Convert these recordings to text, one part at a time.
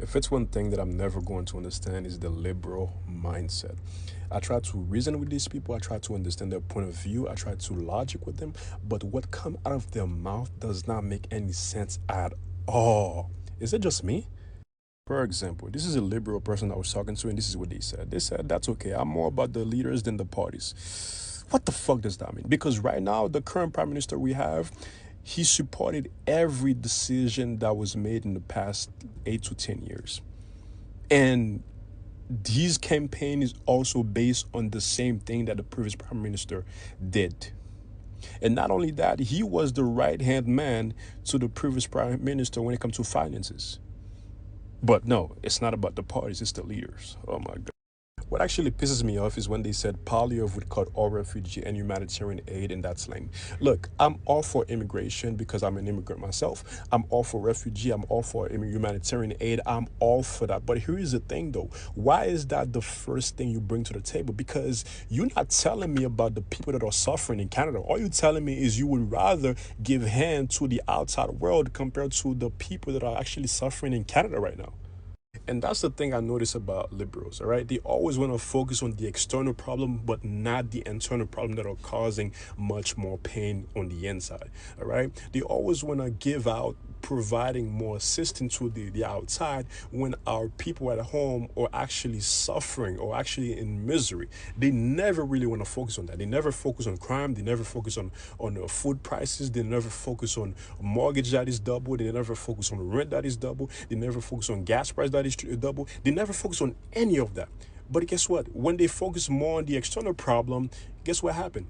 If it's one thing that I'm never going to understand is the liberal mindset. I try to reason with these people, I try to understand their point of view, I try to logic with them, but what come out of their mouth does not make any sense at all. Is it just me? For example, this is a liberal person I was talking to, and this is what they said. They said, that's okay, I'm more about the leaders than the parties. What the fuck does that mean? Because right now, the current prime minister we have, he supported every decision that was made in the past 8 to 10 years. And his campaign is also based on the same thing that the previous prime minister did. And not only that, he was the right hand man to the previous prime minister when it comes to finances. But no, it's not about the parties, it's the leaders. Oh my God. What actually pisses me off is when they said Poilievre would cut all refugee and humanitarian aid, and that's lame. Look, I'm all for immigration because I'm an immigrant myself. I'm all for refugee. I'm all for humanitarian aid. I'm all for that. But here is the thing, though. Why is that the first thing you bring to the table? Because you're not telling me about the people that are suffering in Canada. All you're telling me is you would rather give hand to the outside world compared to the people that are actually suffering in Canada right now. And that's the thing I notice about liberals, all right? They always want to focus on the external problem, but not the internal problem that are causing much more pain on the inside, all right? They always want to give out providing more assistance to the outside when our people at home are actually suffering or actually in misery. They never really want to focus on that. They never focus on crime. They never focus on food prices. They never focus on mortgage that is double. They never focus on rent that is double. They never focus on gas price that is double. They never focus on any of that. But guess what? When they focus more on the external problem, guess what happened?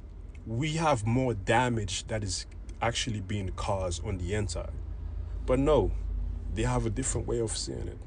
We have more damage that is actually being caused on the inside. But no, they have a different way of seeing it.